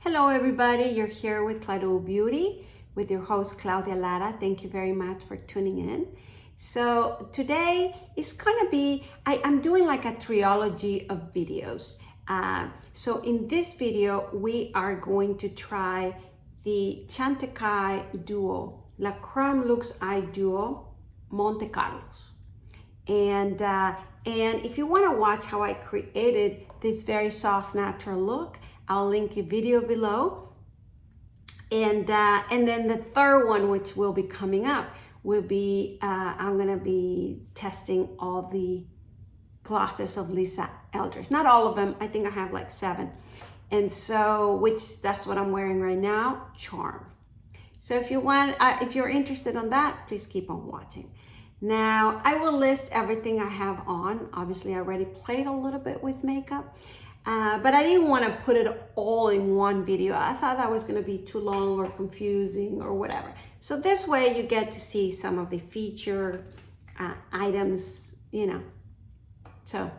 Hello everybody, you're here with Cle De Peau Beauty with your host Claudia Lara. Thank you very much for tuning in. So today is gonna be, I'm doing like a trilogy of videos. So in this video, we are going to try the Chantecaille Duo, La Crème Luxe Eye Duo, Monte Carlos. And if you wanna watch how I created this very soft, natural look, I'll link a video below. And then the third one, which will be coming up, will be, I'm gonna be testing all the glosses of Eldridge. Not all of them, I think I have like 7. And so, that's what I'm wearing right now, Charm. So if you're interested in that, please keep on watching. Now, I will list everything I have on. Obviously, I already played a little bit with makeup. But I didn't want to put it all in one video. I thought that was going to be too long or confusing or whatever. So this way you get to see some of the feature items, you know. So,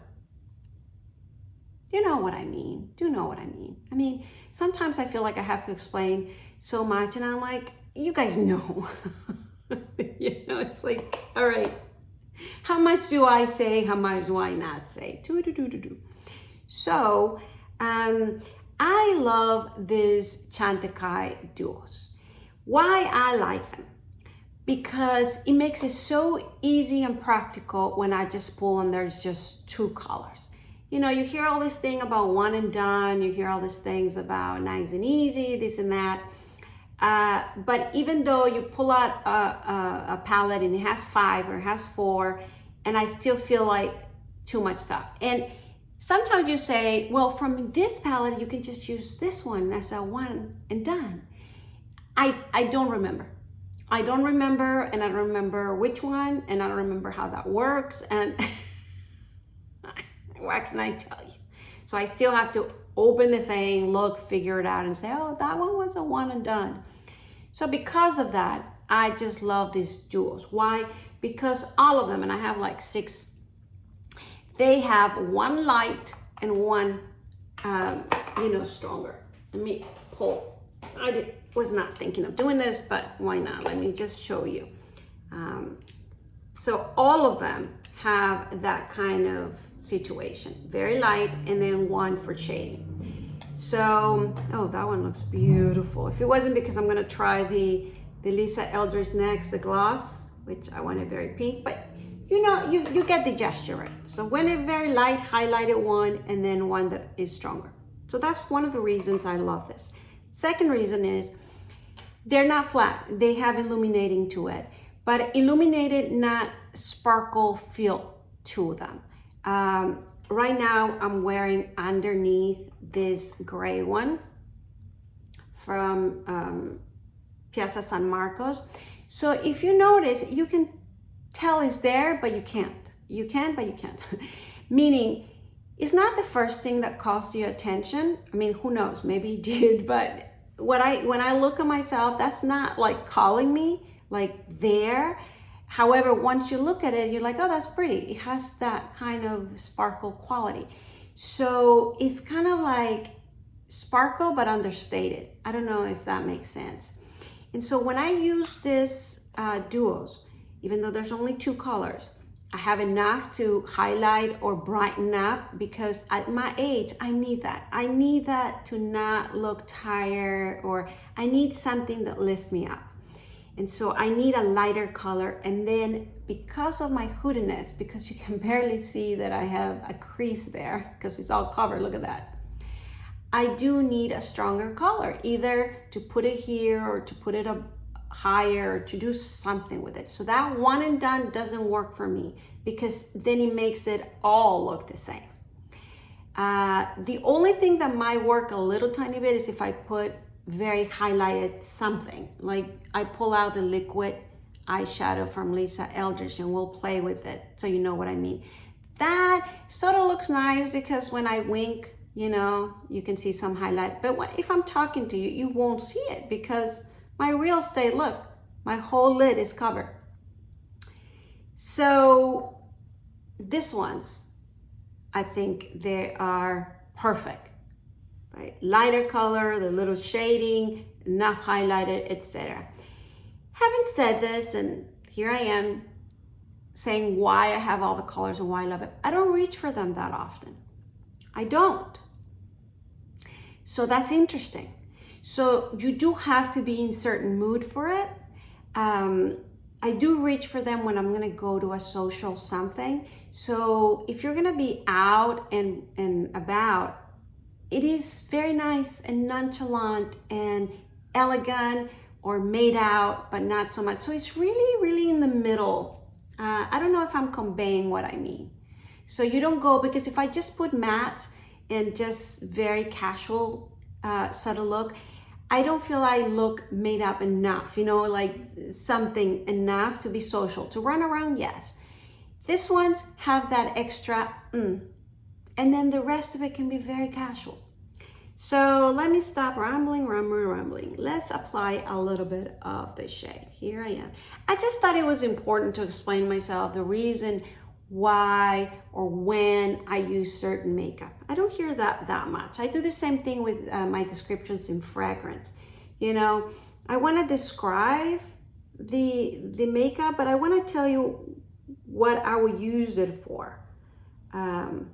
you know what I mean. Do you know what I mean? I mean, sometimes I feel like I have to explain so much and I'm like, you guys know. You know, it's like, all right, how much do I say? How much do I not say? So, I love these Chantecaille duos. Why I like them? Because it makes it so easy and practical when I just pull and there's just 2 colors. You know, you hear all this thing about one and done, you hear all these things about nice and easy, this and that. But even though you pull out a palette and it has 5 or it has 4, and I still feel like too much stuff. And sometimes you say, well, from this palette, you can just use this one as a one and done. I don't remember. I don't remember, and I don't remember which one, and I don't remember how that works, and what can I tell you? So I still have to open the thing, look, figure it out, and say, oh, that one was a one and done. So because of that, I just love these duos. Why? Because all of them, and I have like 6, they have one light and one, stronger. Let me pull. I was not thinking of doing this, but why not? Let me just show you. So all of them have that kind of situation. Very light, and then one for shading. So, oh, that one looks beautiful. If it wasn't because I'm gonna try the Eldridge next, the gloss, which I wanted very pink, but you know, you get the gesture, right? So when it's very light, highlighted one, and then one that is stronger. So that's one of the reasons I love this. Second reason is they're not flat. They have illuminating to it, but illuminated, not sparkle feel to them. Right now, I'm wearing underneath this gray one from Piazza San Marcos. So if you notice, you can tell it's there, but you can't. You can, but you can't. Meaning, it's not the first thing that calls your attention. I mean, who knows? Maybe it did, but when I look at myself, that's not like calling me, like there. However, once you look at it, you're like, oh, that's pretty. It has that kind of sparkle quality. So it's kind of like sparkle, but understated. I don't know if that makes sense. And so when I use this duos, even though there's only 2 colors, I have enough to highlight or brighten up because at my age, I need that. I need that to not look tired, or I need something that lifts me up. And so I need a lighter color. And then because of my hoodiness, because you can barely see that I have a crease there because it's all covered, look at that. I do need a stronger color, either to put it here or to put it up higher, to do something with it. So that one and done doesn't work for me because then it makes it all look the same. The only thing that might work a little tiny bit is if I put very highlighted something, like I pull out the liquid eyeshadow from Eldridge and we'll play with it so you know what I mean. That sort of looks nice because when I wink, you know, you can see some highlight, but if I'm talking to you, you won't see it because my real estate, look, my whole lid is covered. So these ones, I think they are perfect. the lighter color, the little shading, enough highlighter, etc. Having said this, and here I am saying why I have all the colors and why I love it, I don't reach for them that often. I don't. So that's interesting. So you do have to be in certain mood for it. I do reach for them when I'm gonna go to a social something. So if you're gonna be out and about, it is very nice and nonchalant and elegant or made out, but not so much. So it's really, really in the middle. I don't know if I'm conveying what I mean. So you don't go, because if I just put mattes and just very casual subtle look, I don't feel I look made up enough, you know, like something enough to be social. To run around, yes. This ones have that extra and then the rest of it can be very casual. So let me stop rambling. Let's apply a little bit of the shade. Here I am. I just thought it was important to explain myself, the reason why or when I use certain makeup. I don't hear that much. I do the same thing with my descriptions in fragrance. You know, I want to describe the makeup, but I want to tell you what I would use it for and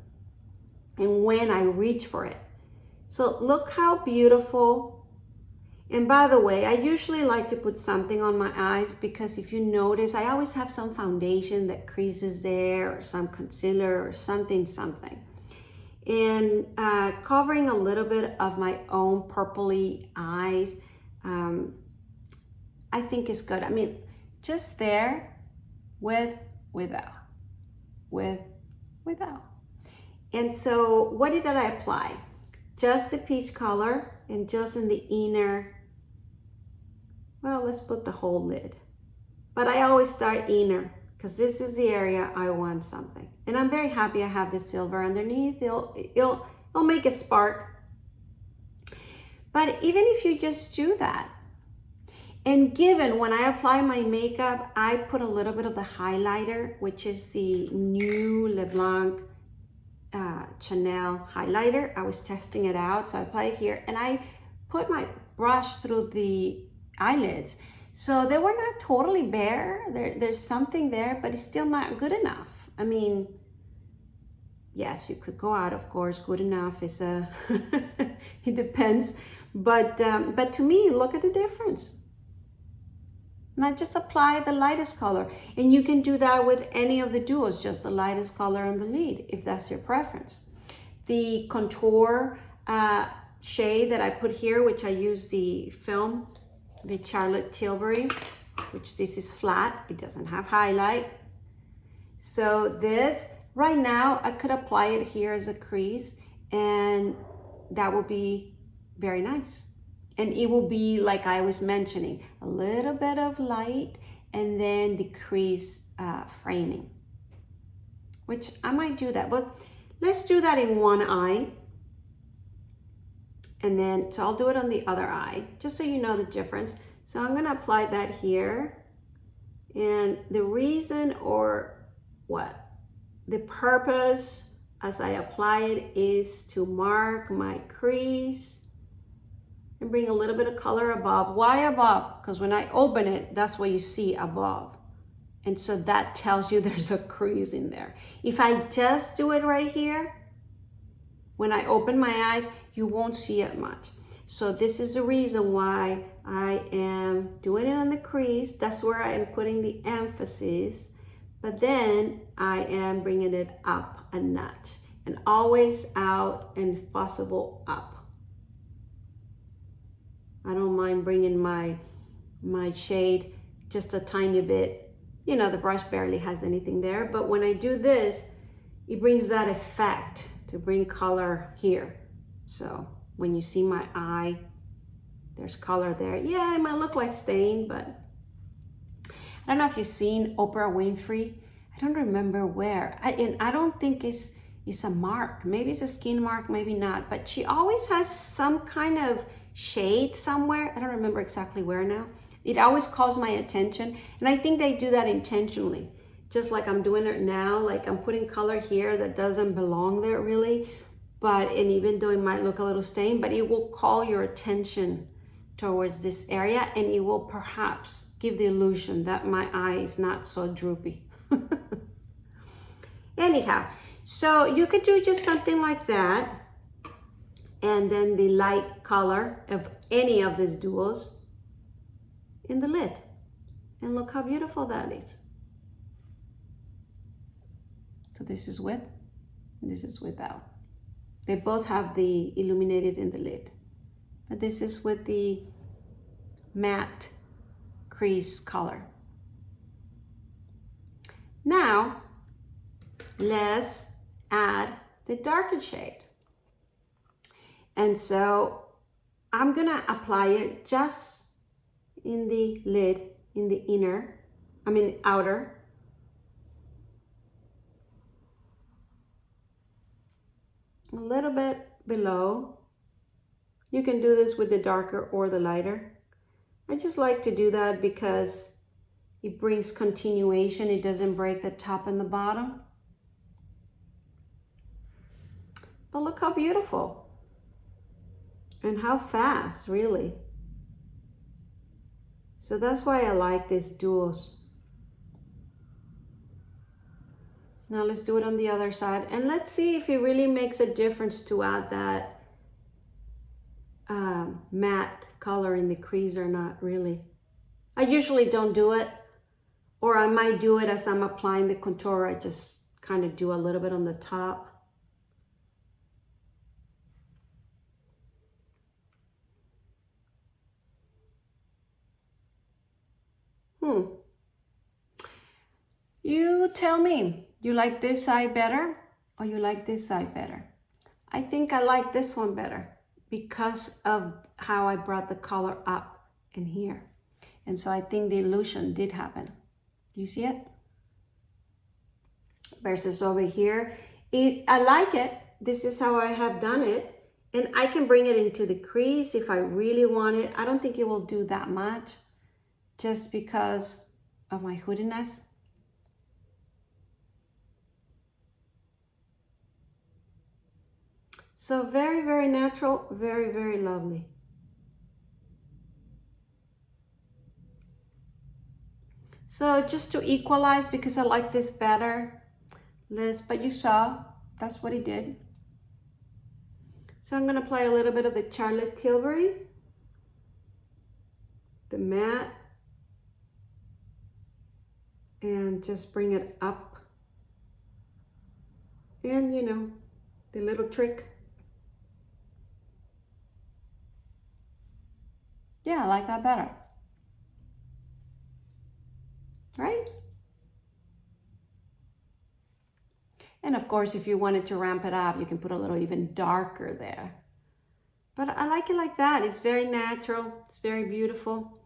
when I reach for it. So look how beautiful. And by the way, I usually like to put something on my eyes, because if you notice, I always have some foundation that creases there, or some concealer or something. And covering a little bit of my own purpley eyes, I think is good. I mean, just there, without. And so what did I apply? Just the peach color, and just in the inner, well, let's put the whole lid. But I always start inner, because this is the area I want something. And I'm very happy I have the silver underneath. It'll make a spark. But even if you just do that, and given when I apply my makeup, I put a little bit of the highlighter, which is the new Blanc Chanel highlighter. I was testing it out, so I apply it here, and I put my brush through the eyelids. So they were not totally bare. There's something there, but it's still not good enough. I mean, yes, you could go out, of course. Good enough is a, it depends. But to me, look at the difference. And I just apply the lightest color. And you can do that with any of the duos, just the lightest color on the lid, if that's your preference. The contour shade that I put here, which I use the film, the Charlotte Tilbury, which this is flat, it doesn't have highlight. So this, right now, I could apply it here as a crease, and that would be very nice. And it will be, like I was mentioning, a little bit of light and then the crease framing, which I might do that, but let's do that in one eye. And then, so I'll do it on the other eye, just so you know the difference. So I'm gonna apply that here. And the reason, or what? The purpose as I apply it is to mark my crease and bring a little bit of color above. Why above? Because when I open it, that's what you see above. And so that tells you there's a crease in there. If I just do it right here, when I open my eyes, you won't see it much. So this is the reason why I am doing it on the crease. That's where I am putting the emphasis. But then I am bringing it up a notch, and always out and if possible up. I don't mind bringing my shade just a tiny bit. You know, the brush barely has anything there, but when I do this, it brings that effect to bring color here. So when you see my eye, there's color there. Yeah, it might look like stain, but I don't know if you've seen Oprah Winfrey. I don't remember where. And I don't think it's a mark. Maybe it's a skin mark, maybe not. But she always has some kind of shade somewhere. I don't remember exactly where now. It always calls my attention. And I think they do that intentionally. Just like I'm doing it now, like I'm putting color here that doesn't belong there really. and even though it might look a little stained, but it will call your attention towards this area, and it will perhaps give the illusion that my eye is not so droopy. Anyhow, so you could do just something like that, and then the light color of any of these duos in the lid. And look how beautiful that is. So this is with, this is without. They both have the illuminated in the lid. But this is with the matte crease color. Now, let's add the darker shade. And so I'm gonna apply it just in the lid, in the outer. A little bit below. You can do this with the darker or the lighter. I just like to do that because it brings continuation. It doesn't break the top and the bottom. But look how beautiful. And how fast, really. So that's why I like these duos. Now let's do it on the other side. And let's see if it really makes a difference to add that matte color in the crease or not, really. I usually don't do it, or I might do it as I'm applying the contour. I just kind of do a little bit on the top. You tell me, you like this side better or you like this side better? I think I like this one better because of how I brought the color up in here. And so I think the illusion did happen. Do you see it? Versus over here. I like it. This is how I have done it. And I can bring it into the crease if I really want it. I don't think it will do that much just because of my hoodiness. So very, very natural, very, very lovely. So just to equalize, because I like this better, but you saw, that's what he did. So I'm gonna apply a little bit of the Charlotte Tilbury, the matte, and just bring it up. And you know, the little trick. Yeah, I like that better. Right? And of course, if you wanted to ramp it up, you can put a little even darker there. But I like it like that. It's very natural. It's very beautiful.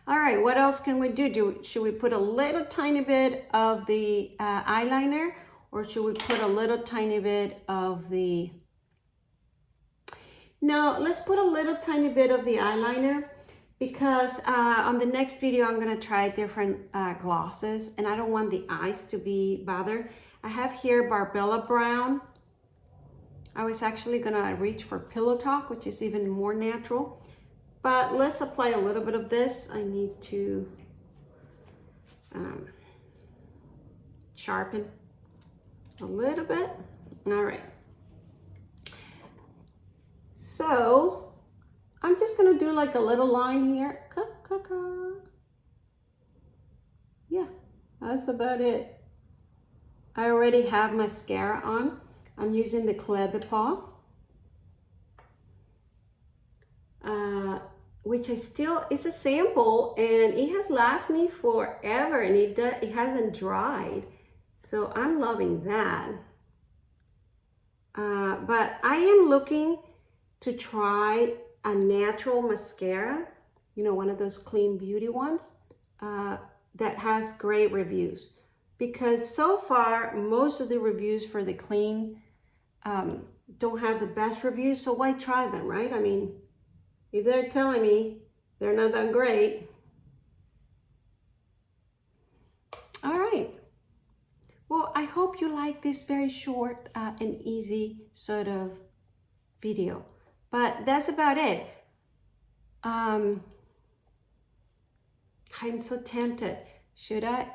All right, what else can we do? Should we put a little tiny bit of the eyeliner, or should we put a little tiny bit of the... No, let's put a little tiny bit of the eyeliner, because on the next video I'm gonna try different glosses, and I don't want the eyes to be bothered. I have here Barbella Brown. I was actually gonna reach for Pillow Talk, which is even more natural, but let's apply a little bit of this. I need to sharpen a little bit. All right. So I'm just gonna do like a little line here. Yeah, that's about it. I already have mascara on. I'm using the Cle De Peau, which it's a sample, and it has lasted me forever, and it hasn't dried. So I'm loving that. But I am looking to try a natural mascara, you know, one of those clean beauty ones that has great reviews. Because so far, most of the reviews for the clean don't have the best reviews, so why try them, right? I mean, if they're telling me they're not that great. All right. Well, So I hope you like this very short and easy sort of video. But that's about it. I'm so tempted. Should I?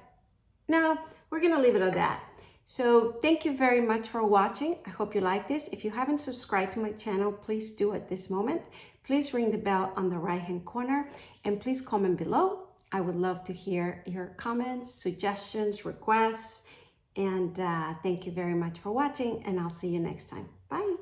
No, we're gonna leave it at that. So thank you very much for watching. I hope you like this. If you haven't subscribed to my channel, please do at this moment. Please ring the bell on the right-hand corner and please comment below. I would love to hear your comments, suggestions, requests, and thank you very much for watching, and I'll see you next time. Bye.